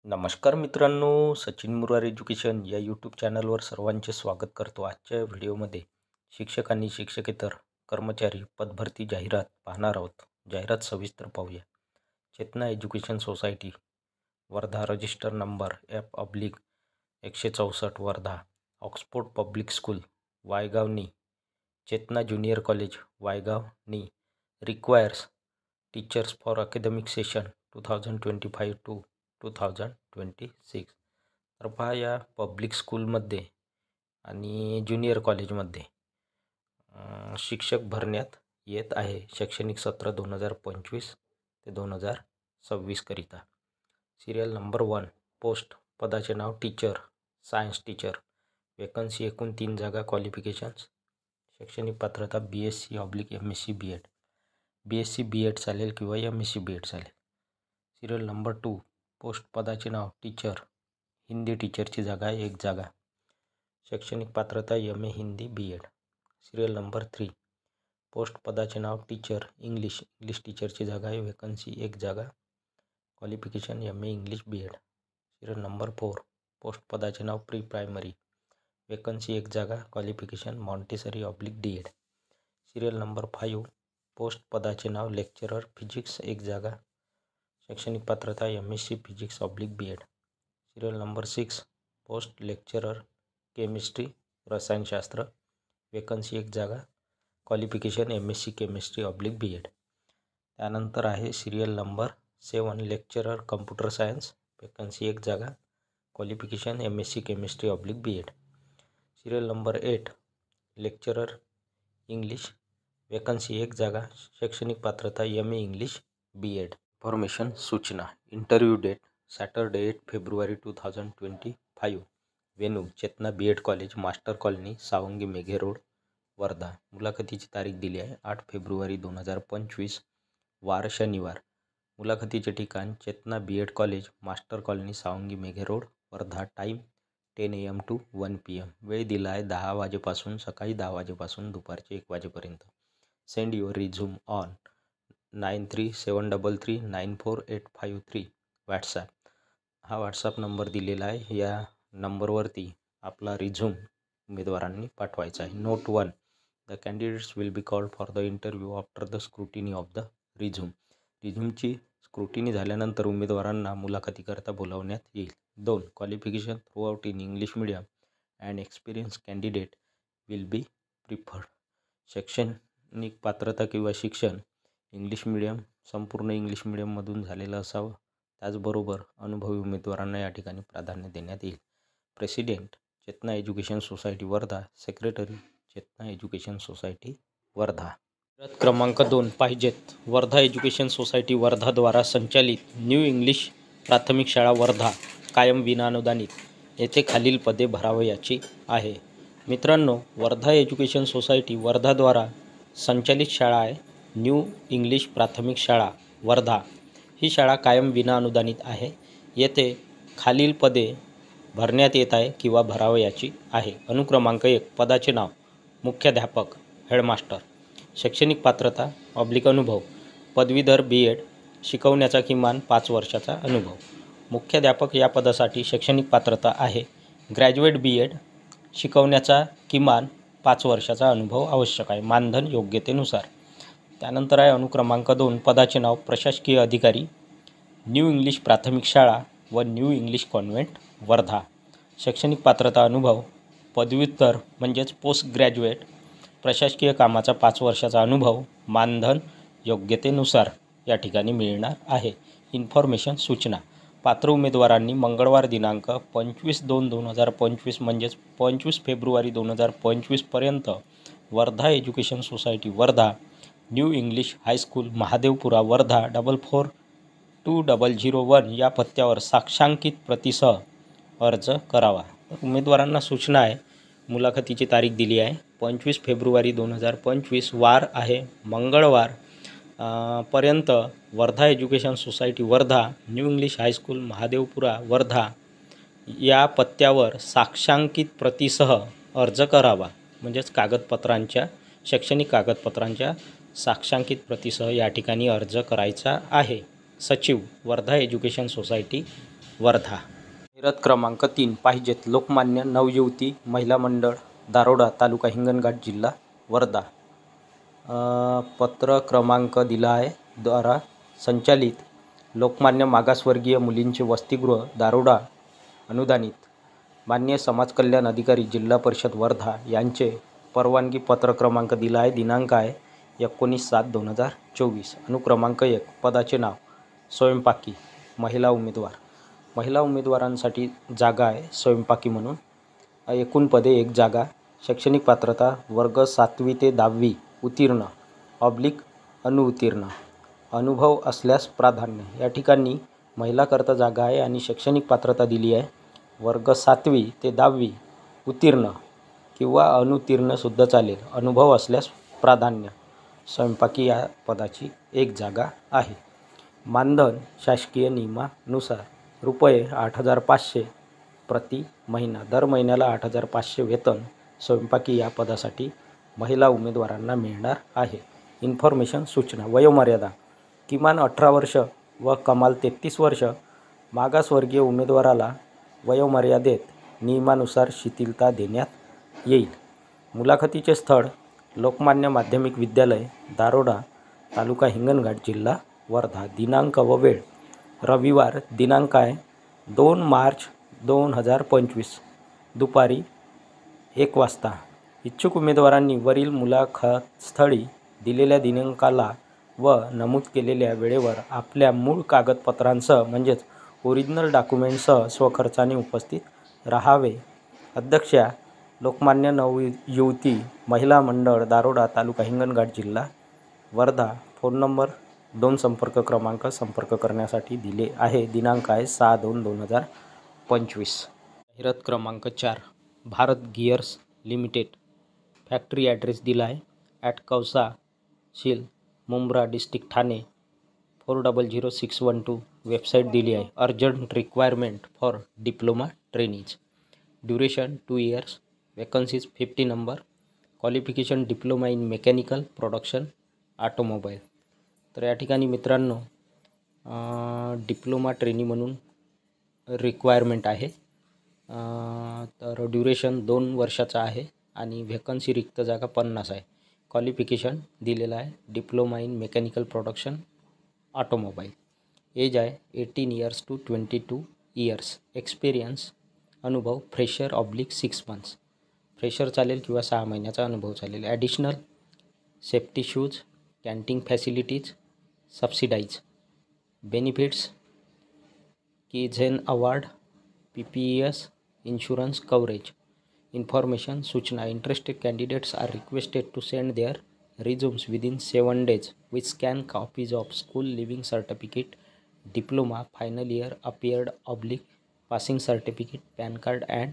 नमस्कार मित्रांनो, सचिन मुरार एज्युकेशन या यूट्यूब चॅनलवर सर्वांचे स्वागत करतो। आजच्या व्हिडिओमध्ये शिक्षक आणि शिक्षकेतर कर्मचारी पदभरती जाहिरात पाहणार आहोत। जाहिरात सविस्तर पाहूया। Chetana education society Wardha, register number F/164 Wardha, Oxford public school वायगावनी, चेतना ज्युनियर कॉलेज वायगावनी requires teachers for academic session 2025 to 2026। तर पहा, या पब्लिक स्कूलमध्ये आणि ज्युनियर कॉलेजमध्ये शिक्षक भरण्यात येत आहे। शैक्षणिक सत्र 2025 ते 2026 करिता। सिरियल नंबर 1, पोस्ट पदाचे नाव टीचर, सायन्स टीचर, वेकन्सी एकूण 3 जागा, क्वालिफिकेशन्स शैक्षणिक पात्रता BSc/MSc B.Ed, BSc B.Ed चालेल किंवा MSc B.Ed चालेल। सिरियल नंबर 2, पोस्ट पदाचे नाव टीचर, हिंदी टीचरची जागा 1 जागा, शैक्षणिक पात्रता MA Hindi B.Ed। Serial number 3, post पदाचे नाव टीचर, इंग्लिश टीचरची जागा आहे, वेकन्सी 1 जागा, qualification MA English B.Ed। Serial number 4, post पदाचे नाव प्री प्रायमरी, वेकन्सी 1 जागा, qualification Montessori. Serial number 5, post पदाचे नाव लेक्चरर फिजिक्स 1 जागा, शैक्षणिक पात्रता MSc physics. Serial number 6, post lecturer chemistry रसायनशास्त्र, वेकन्सी 1 जागा, क्वालिफिकेशन MSc केमिस्ट्री/B.Ed। त्यानंतर आहे serial number 7, lecturer computer science, vacancy 1 जागा, qualification MSc chemistry. Serial number 8, lecturer English, vacancy 1 जागा, शैक्षणिक पात्रता MA इंग्लिश B.Ed। इन्फॉर्मेशन सूचना। इंटरव्ह्यू डेट सॅटरडे 8 फेब्रुवारी 2025। Venue Chetana B.Ed college, master colony, Sawangi Meghe road, Wardha. मुलाखतीची तारीख दिली आहे 8 फेब्रुवारी 2025, वार शनिवार। मुलाखतीचे ठिकाण Chetana B.Ed college, master colony, Sawangi Meghe road, Wardha. Time 10 AM to 1 PM। वेळ दिला आहे 10 वाजेपासून, सकाळी 10 वाजेपासून दुपारचे 1 वाजेपर्यंत। Send your resume on 9373394853 WhatsApp. हा व्हॉट्सॲप नंबर दिलेला आहे। या नंबरवरती आपला रिझ्यूम उमेदवारांनी पाठवायचा आहे। Note 1, the candidates will be called for the interview after the scrutiny of the resume. रिझ्यूमची स्क्रुटिनी झाल्यानंतर उमेदवारांना मुलाखतीकरता बोलावण्यात येईल। 2, qualification throughout in English medium and experience candidate will be preferred. शैक्षणिक पात्रता किंवा शिक्षण इंग्लिश मीडियम, संपूर्ण इंग्लिश मीडियममधून झालेलं असावं। त्याचबरोबर अनुभवी उमेदवारांना या ठिकाणी प्राधान्य देण्यात येईल। प्रेसिडेंट चेतना एज्युकेशन सोसायटी वर्धा, सेक्रेटरी चेतना एज्युकेशन सोसायटी वर्धा। जाहिरात क्रमांक 2 पाहिजेत। वर्धा एज्युकेशन सोसायटी वर्धाद्वारा संचालित न्यू इंग्लिश प्राथमिक शाळा वर्धा, कायम विनाअनुदानित, येथे खालील पदे भरावयाची आहे। मित्रांनो, वर्धा एज्युकेशन सोसायटी वर्धाद्वारा संचालित शाळा आहे न्यू इंग्लिश प्राथमिक शाळा वर्धा। ही शाळा कायम विनाअनुदानित आहे। येथे खालील पदे भरण्यात येत आहे किंवा भरावयाची आहे। अनुक्रमांक 1, पदाचे नाव मुख्याध्यापक, हेडमास्टर। शैक्षणिक पात्रता अनुभव पदवीधर B.Ed, शिकवण्याचा किमान 5 वर्षाचा अनुभव। मुख्याध्यापक या पदासाठी शैक्षणिक पात्रता आहे ग्रॅज्युएट B.Ed, शिकवण्याचा किमान 5 वर्षाचा अनुभव आवश्यक आहे, मानधन योग्यतेनुसार। त्यानंतर आहे अनुक्रमांक 2, पदाचे नाव प्रशासकीय अधिकारी, न्यू इंग्लिश प्राथमिक शाळा व न्यू इंग्लिश कॉन्व्हेंट वर्धा। शैक्षणिक पात्रता अनुभव पदव्युत्तर म्हणजेच पोस्ट ग्रॅज्युएट, प्रशासकीय कामाचा 5 वर्षाचा अनुभव, मानधन योग्यतेनुसार या ठिकाणी मिळणार आहे। इन्फॉर्मेशन सूचना। पात्र उमेदवारांनी मंगळवार दिनांक 25/2/2025 म्हणजेच 25 फेब्रुवारी 2025 पर्यंत Wardha education society Wardha, new English high school Mahadevpura Wardha 442001 या पत्त्यावर साक्षांकित प्रतीसह अर्ज करावा। उमेदवारांना सूचना आहे, मुलाखतीची तारीख दिली आहे 25 फेब्रुवारी 2025, वार आहे मंगळवार, पर्यंत Wardha education society Wardha, new English high school Mahadevpura Wardha या पत्त्यावर साक्षांकित प्रतीसह अर्ज करावा। म्हणजेच कागदपत्रांच्या, शैक्षणिक कागदपत्रांच्या साक्षांकित प्रतीसह या ठिकाणी अर्ज करायचा आहे। सचिव वर्धा एज्युकेशन सोसायटी वर्धा. जाहिरात क्रमांक 3 पाहिजेत लोकमान्य नवयुवती महिला मंडळ दारोडा तालुका हिंगणघाट जिल्हा वर्धा. पत्र क्रमांक दिला आहे द्वारा संचालित लोकमान्य मागासवर्गीय मुलींचे वसतिगृह दारोडा अनुदानित मान्य समाज कल्याण अधिकारी जिल्हा परिषद वर्धा यांचे परवानगी पत्र क्रमांक दिला आहे. दिनांक आहे 19/7/2024. अनुक्रमांक 1 पदाचे नाव स्वयंपाकी महिला उमेदवार. महिला उमेदवारांसाठी जागा आहे स्वयंपाकी म्हणून. एकूण पदे 1 जागा. शैक्षणिक पात्रता वर्ग 7वी ते 10वी उत्तीर्ण अनुत्तीर्ण. अनुभव असल्यास प्राधान्य. या ठिकाणी महिलाकरता जागा आहे आणि शैक्षणिक पात्रता दिली आहे वर्ग 7वी ते 10वी उत्तीर्ण किंवा अनुत्तीर्णसुद्धा चालेल. अनुभव असल्यास प्राधान्य. स्वयंपाकी या पदाची 1 जागा आहे. मानधन शासकीय नियमानुसार रुपये 8,500 प्रति महिना. दर महिन्याला 8,500 वेतन स्वयंपाकी या पदासाठी महिला उमेदवारांना मिळणार आहे. इन्फॉर्मेशन सूचना. वयोमर्यादा किमान 18 वर्ष व कमाल 33 वर्ष. मागासवर्गीय उमेदवाराला वयोमर्यादेत नियमानुसार शिथिलता देण्यात येईल. मुलाखतीचे स्थळ लोकमान्य माध्यमिक विद्यालय दारोडा तालुका हिंगणघाट जिल्हा वर्धा. दिनांक व वेळ रविवार दिनांक आहे 2 मार्च 2025 दुपारी 1 वाजता. इच्छुक उमेदवारांनी वरील मुलाखतस्थळी दिलेल्या दिनांकाला व नमूद केलेल्या वेळेवर आपल्या मूळ कागदपत्रांसह म्हणजेच ओरिजिनल डॉक्युमेंटसह स्वखर्चाने उपस्थित राहावे. अध्यक्षा लोकमान्य नवयुवती महिला मंडळ दारोडा तालुका हिंगणघाट जिल्हा वर्धा. फोन नंबर 2 संपर्क क्रमांक संपर्क करण्यासाठी दिले आहे. दिनांक आहे 6/2/2025. जाहिरात क्रमांक 4 Bharat gears limited. Factory address दिला आहे @ शील मुंब्रा डिस्ट्रिक्ट ठाणे 400612. वेबसाईट दिली आहे. Urgent requirement for diploma trainees. Duration 2 years. Vacancies 50 number. Qualification diploma in mechanical production automobile. तर या ठिकाणी मित्रांनो डिप्लोमा ट्रेनी म्हणून रिक्वायरमेंट आहे. तर ड्युरेशन 2 वर्षाचा आहे आणि व्हॅकन्सी रिक्त जागा 50 आहे. क्वालिफिकेशन दिलेलं आहे diploma in mechanical production automobile. Age आहे 18 इयर्स टू 22 इयर्स. एक्सपिरियन्स अनुभव फ्रेशर/6 मंथ्स. फ्रेशर चालेल किंवा 6 महिन्याचा अनुभव चालेल. Additional safety shoes, canteen facilities subsidise. Benefits kaizen award, PPES insurance coverage. Information सूचना. Interested candidates are requested to send their resumes within 7 days with scanned copies of school living certificate, diploma, final year appeared / passing certificate, PAN card and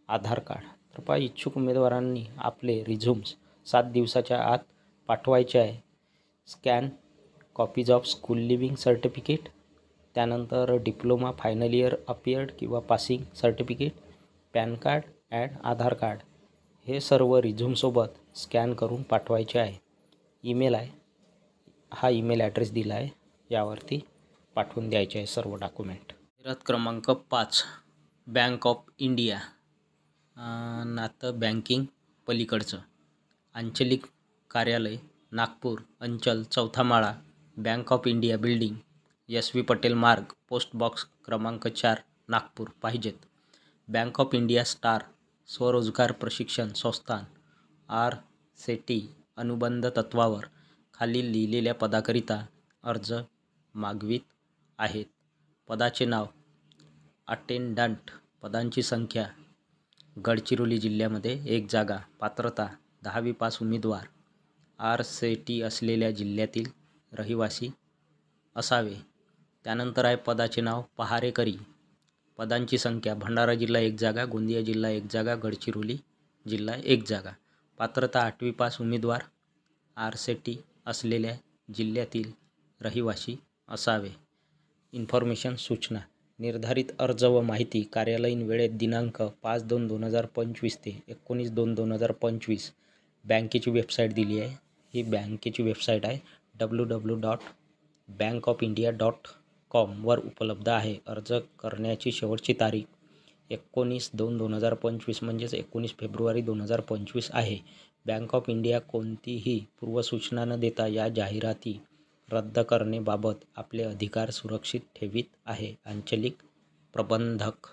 Aadhaar card. तर इच्छुक उमेदवारांनी आपले रिझ्यूम्स 7 दिवसाच्या आत पाठवायचे आहे. Scan copies of school leaving certificate, त्यानंतर diploma final year appeared किंवा passing certificate, PAN card and Aadhaar card हे सर्व रिझ्यूमसोबत स्कॅन करून पाठवायचे आहे. ईमेल आहे हा ईमेल ॲड्रेस दिला आहे यावरती पाठवून द्यायचे आहे सर्व डॉक्युमेंट. जाहिरात क्रमांक 5 बँक ऑफ इंडिया. नातं बँकिंग पलीकडचं. आंचलिक कार्यालय नागपूर अंचल 4था माळा. Bank of India building SV Patel मार्ग पोस्ट बॉक्स क्रमांक 4 नागपूर. पाहिजेत बँक ऑफ इंडिया स्टार स्वरोजगार प्रशिक्षण संस्थान RCT अनुबंध तत्वावर खालील लिहिलेल्या पदाकरिता अर्ज मागवित आहेत. पदाचे नाव अटेंडंट. पदांची संख्या गडचिरोली जिल्ह्यामध्ये 1 जागा. पात्रता 10वी पास उमेदवार RCT असलेल्या जिल्ह्यातील रहिवासी असावे. त्यानंतर आहे पदाचे नाव पहारेकरी. पदांची संख्या भंडारा जिल्हा 1 जागा, गोंदिया जिल्हा 1 जागा, गडचिरोली जिल्हा 1 जागा. पात्रता 8वी पास उमेदवार RCT असलेल्या जिल्ह्यातील रहिवासी असावे. इन्फॉर्मेशन सूचना. निर्धारित अर्ज व माहिती कार्यालयीन वेळेत दिनांक 5/2/2025 ते 19/2/2025. बँकेची वेबसाईट दिली आहे. ही बँकेची वेबसाईट आहे www.bankofindia.in. कॉमवर उपलब्ध आहे. अर्ज करण्याची शेवटची तारीख 19/2/2025 म्हणजेच 19 फेब्रुवारी 2025 आहे. बँक ऑफ इंडिया कोणतीही पूर्वसूचना न देता या जाहिराती रद्द करणे बाबत आपले अधिकार सुरक्षित ठेवीत आहे. अंचलिक प्रबंधक